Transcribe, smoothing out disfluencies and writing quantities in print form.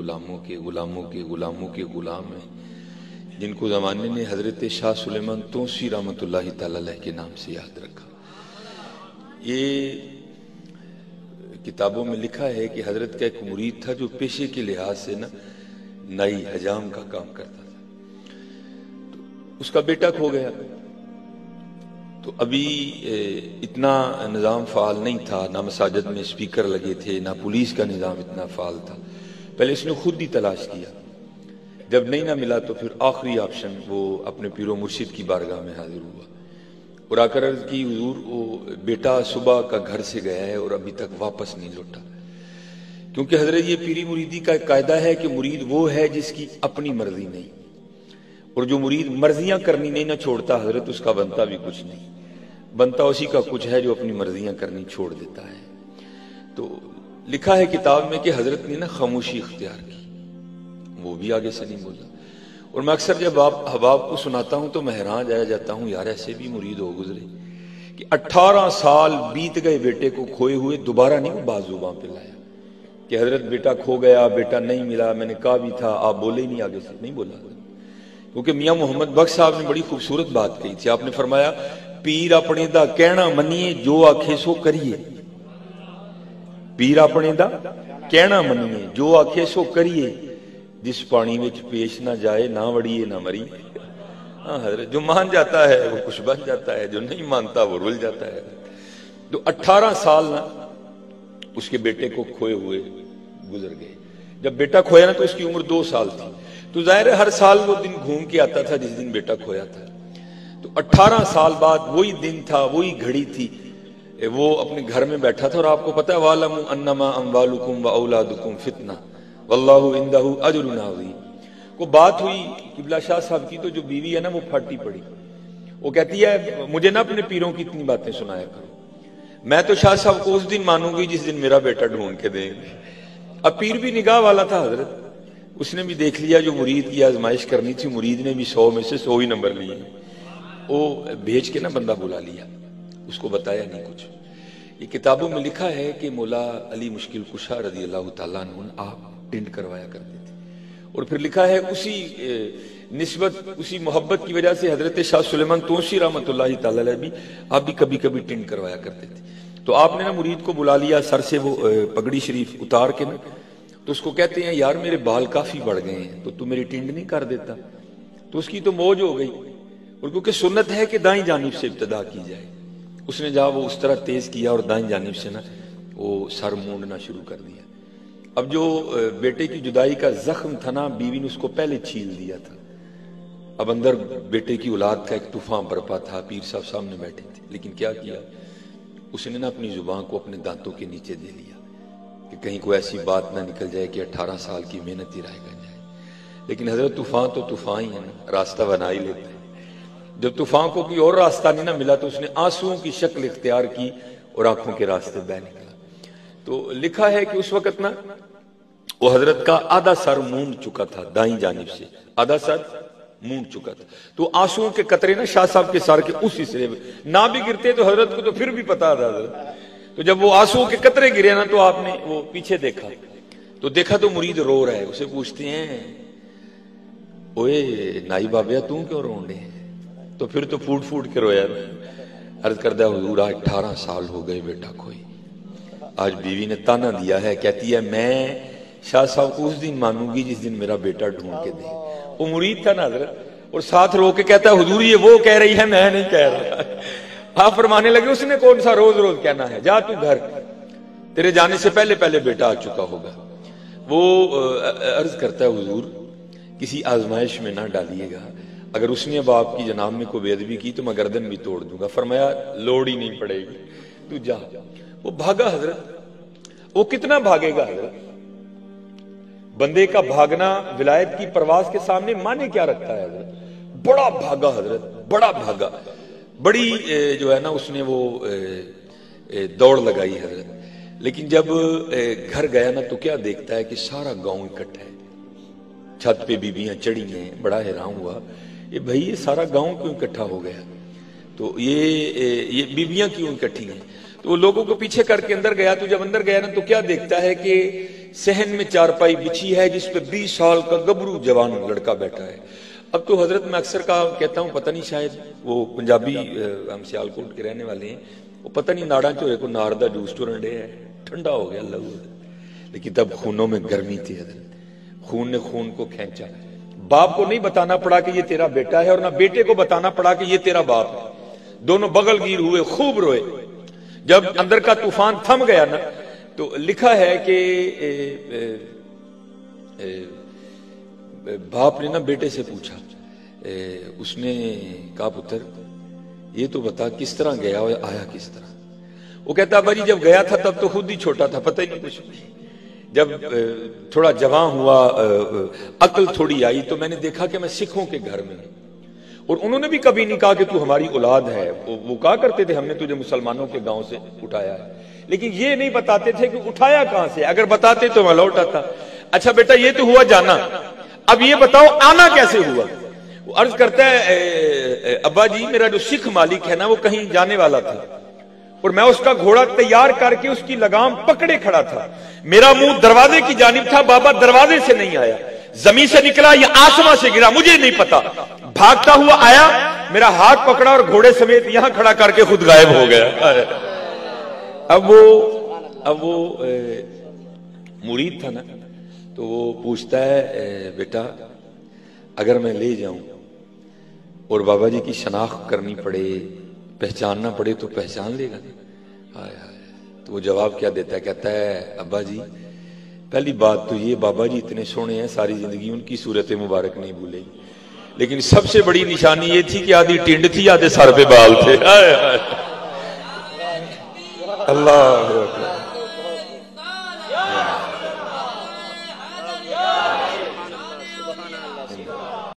غلاموں کے غلاموں کے غلاموں کے غلام ہیں، جن کو زمانے نے حضرت شاہ سلیمان توسی رحمۃ اللہ تعالی علیہ کے نام سے یاد رکھا۔ یہ کتابوں میں لکھا ہے کہ حضرت کا ایک مرید تھا جو پیشے کے لحاظ سے نائی حجام کا کام کرتا تھا، تو اس کا بیٹا کھو گیا۔ تو ابھی اتنا نظام فعال نہیں تھا، نہ مساجد میں اسپیکر لگے تھے، نہ پولیس کا نظام اتنا فعال تھا۔ پہلے اس نے خود ہی تلاش کیا، جب نہیں نہ ملا تو پھر آخری آپشن وہ اپنے پیر و مرشد کی بارگاہ میں حاضر ہوا اور آ کر عرض کی حضور وہ بیٹا صبح کا گھر سے گیا ہے اور ابھی تک واپس نہیں لوٹا۔ کیونکہ حضرت یہ پیری مریدی کا ایک قاعدہ ہے کہ مرید وہ ہے جس کی اپنی مرضی نہیں، اور جو مرید مرضیاں کرنی نہیں نہ چھوڑتا حضرت اس کا بنتا بھی کچھ نہیں، بنتا اسی کا کچھ ہے جو اپنی مرضیاں کرنی چھوڑ دیتا ہے۔ تو لکھا ہے کتاب میں کہ حضرت نے خاموشی اختیار کی، وہ بھی آگے سے نہیں بولا۔ اور میں اکثر جب احباب کو سناتا ہوں تو میں حیران رہ جاتا ہوں، یار ایسے بھی مرید ہو گزرے کہ 18 سال بیت گئے بیٹے کو کھوئے ہوئے، دوبارہ نہیں وہ بازوباں پہ لایا کہ حضرت بیٹا کھو گیا، بیٹا نہیں ملا، میں نے کہا بھی تھا، آپ بولے ہی نہیں، آگے سے نہیں بولا۔ کیونکہ میاں محمد بخش صاحب نے بڑی خوبصورت بات کہی تھی، آپ نے فرمایا پیر اپنے دا کہنا منیے جو آکھے سو کریے، پیر اپنے دا کہنا منیے جو آکھے سو کریے، جس پانی وچ پیش نہ جائے نہ وڑیے نہ مری۔ ہاں حضرت جو مان جاتا ہے وہ کچھ بن جاتا ہے، جو نہیں مانتا وہ رل جاتا ہے۔ تو 18 سال نہ اس کے بیٹے کو کھوئے ہوئے گزر گئے۔ جب بیٹا کھویا نا تو اس کی عمر 2 سال تھی، تو ظاہر ہے ہر سال وہ دن گھوم کے آتا تھا جس دن بیٹا کھویا تھا۔ تو 18 سال بعد وہی دن تھا، وہی گھڑی تھی، وہ اپنے گھر میں بیٹھا تھا۔ اور آپ کو پتا ہے وَعْلَمُوا أَنَّمَا أَمْوَالُكُمْ وَأَوْلَادُكُمْ فِتْنَةٌ وَاللَّهُ عِندَهُ أَجْرٌ عَظِيمٌ۔ کو بات ہوئی قبلہ شاہ صاحب کی، تو جو بیوی ہے نا وہ پھاٹی پڑی، وہ کہتی ہے مجھے نہ اپنے پیروں کی اتنی باتیں سنایا کرو، میں تو شاہ صاحب کو اس دن مانوں گی جس دن میرا بیٹا ڈھونڈ کے دیں گے۔ اب پیر بھی نگاہ والا تھا حضرت، اس نے بھی دیکھ لیا جو مرید کی آزمائش کرنی تھی، مرید نے بھی 100 میں سے 100 ہی نمبر لیے، وہ بھیج کے نا بندہ بلا لیا، اس کو بتایا نہیں کچھ۔ یہ کتابوں میں لکھا ہے کہ مولا علی مشکل کشا رضی اللہ تعالیٰ عنہ آپ ٹینڈ کروایا کرتے تھے، اور پھر لکھا ہے اسی نسبت اسی محبت کی وجہ سے حضرت شاہ سلیمان توسی رحمۃ اللہ تعالی علیہ بھی آپ بھی کبھی کبھی ٹینڈ کروایا کرتے تھے۔ تو آپ نے نا مرید کو بلا لیا، سر سے وہ پگڑی شریف اتار کے نا، تو اس کو کہتے ہیں یار میرے بال کافی بڑھ گئے ہیں تو میری ٹینڈ نہیں کر دیتا؟ تو اس کی تو موج ہو گئی، اور کیونکہ سنت ہے کہ دائیں جانب سے ابتدا کی جائے، اس نے جہاں وہ اس طرح تیز کیا اور دائیں جانب سے نا وہ سر مونڈنا شروع کر دیا۔ اب جو بیٹے کی جدائی کا زخم تھا نا، بیوی نے اس کو پہلے چھیل دیا تھا۔ اب اندر بیٹے کی اولاد کا ایک طوفان برپا تھا، پیر صاحب سامنے بیٹھے تھے، لیکن کیا کیا اس نے نا اپنی زبان کو اپنے دانتوں کے نیچے دے لیا کہ کہیں کوئی ایسی بات نہ نکل جائے کہ 18 سال کی محنت ہی رائے گا جائے۔ لیکن حضرت طوفان تو طوفان ہی ہے نا، راستہ بنا ہی لیتے ہیں۔ جب طوفان کو کوئی اور راستہ نہیں نہ ملا تو اس نے آنسوؤں کی شکل اختیار کی اور آنکھوں کے راستے بہ نکلا۔ تو لکھا ہے کہ اس وقت نا وہ حضرت کا آدھا سر مونڈ چکا تھا، دائیں جانب سے آدھا سر مونڈ چکا تھا، تو آنسوؤں کے قطرے نا شاہ صاحب کے سر کے اس حصے میں نہ بھی گرتے تو حضرت کو تو پھر بھی پتا تھا حضرت۔ تو جب وہ آنسوؤں کے قطرے گرے نا تو آپ نے وہ پیچھے دیکھا، تو دیکھا تو مرید رو رہا ہے۔ اسے پوچھتے ہیں اوے نائی بابیا تم کیوں رون رہے ہیں؟ تو پھر تو پھوٹ پھوٹ کے رویا۔ عرض کردہ حضور آج 18 سال ہو گئے بیٹا کھوئی، آج بیوی نے تانا دیا ہے، کہتی ہے میں شاہ صاحب کو اس دن مانوں گی جس دن میرا بیٹا ڈھونڈ کے دے۔ وہ مرید تھا نا حضرت، اور ساتھ رو کے کہتا ہے حضور یہ وہ کہہ رہی ہے میں نہیں کہہ رہا۔ آپ فرمانے لگے اس نے کون سا روز روز کہنا ہے، جا تو گھر، تیرے جانے سے پہلے پہلے بیٹا آ چکا ہوگا۔ وہ عرض کرتا ہے حضور کسی آزمائش میں نہ ڈالیے گا، اگر اس نے اب آپ کی جناب میں کوئی بے ادبی کی تو میں گردن بھی توڑ دوں گا۔ فرمایا لوڑ ہی نہیں پڑے گی، تو جا۔ وہ بھاگا حضرت، وہ کتنا بھاگے گا حضرت؟ بندے کا بھاگنا ولایت کی پرواز کے سامنے معنی کیا رکھتا ہے حضرت؟ بڑا بھاگا حضرت، بڑا بھاگا، بڑی جو ہے نا اس نے وہ دوڑ لگائی حضرت۔ لیکن جب گھر گیا نا تو کیا دیکھتا ہے کہ سارا گاؤں اکٹھا ہے، چھت پہ بیویاں چڑھی ہیں۔ بڑا حیران ہوا یہ بھائی یہ سارا گاؤں کیوں اکٹھا ہو گیا؟ تو یہ بیویاں کیوں اکٹھی ہیں؟ تو وہ لوگوں کو پیچھے کر کے اندر گیا. تو جب اندر گیا نا تو کیا دیکھتا ہے کہ صحن میں چارپائی بچھی ہے جس پہ 20 سال کا گبرو جوان لڑکا بیٹھا ہے. اب تو حضرت میں اکثر کہتا ہوں پتہ نہیں شاید وہ پنجابی ہم سیالکوٹ کے رہنے والے ہیں, وہ پتہ نہیں ناڑا چوہے کو نار دا جوس ٹورن ڈے ہے, ٹھنڈا ہو گیا اللہ. لیکن تب خونوں میں گرمی تھی حضرت, خون نے خون کو کھینچا. باپ کو نہیں بتانا پڑا کہ یہ تیرا بیٹا ہے اور نہ بیٹے کو بتانا پڑا کہ یہ تیرا باپ ہے. دونوں بغل گیر ہوئے, خوب روئے. جب اندر کا طوفان تھم گیا نا تو لکھا ہے کہ باپ نے نا بیٹے سے پوچھا, اس نے کہا پتر یہ تو بتا کس طرح گیا اور آیا کس طرح. وہ کہتا ابا جی جب گیا تھا تب تو خود ہی چھوٹا تھا, پتہ ہی نہیں کچھ. جب تھوڑا جوان ہوا, عقل تھوڑی آئی تو میں نے دیکھا کہ میں سکھوں کے گھر میں ہوں, اور انہوں نے بھی کبھی نہیں کہا کہ تو ہماری اولاد ہے. وہ کہا کرتے تھے ہم نے تجھے مسلمانوں کے گاؤں سے اٹھایا ہے, لیکن یہ نہیں بتاتے تھے کہ اٹھایا کہاں سے. اگر بتاتے تو میں لوٹ آتا. اچھا بیٹا یہ تو ہوا جانا, اب یہ بتاؤ آنا کیسے ہوا. وہ عرض کرتا ہے ابا جی میرا جو سکھ مالک ہے نا وہ کہیں جانے والا تھا, اور میں اس کا گھوڑا تیار کر کے اس کی لگام پکڑے کھڑا تھا. میرا منہ دروازے کی جانب تھا, بابا دروازے سے نہیں آیا, زمین سے نکلا یا آسمان سے گرا مجھے نہیں پتا. بھاگتا ہوا آیا, میرا ہاتھ پکڑا اور گھوڑے سمیت یہاں کھڑا کر کے خود غائب ہو گیا. اب وہ مرید تھا نا, تو وہ پوچھتا ہے بیٹا اگر میں لے جاؤں اور بابا جی کی شناخت کرنی پڑے, پہچاننا پڑے تو پہچان لے گا. تو وہ جواب کیا دیتا ہے, کہتا ہے ابا جی پہلی بات تو یہ بابا جی اتنے سونے ہیں ساری زندگی ان کی صورت مبارک نہیں بھولے, لیکن سب سے بڑی نشانی یہ تھی کہ آدھی ٹینڈ تھی آدھے سر پہ بال تھے. اللہ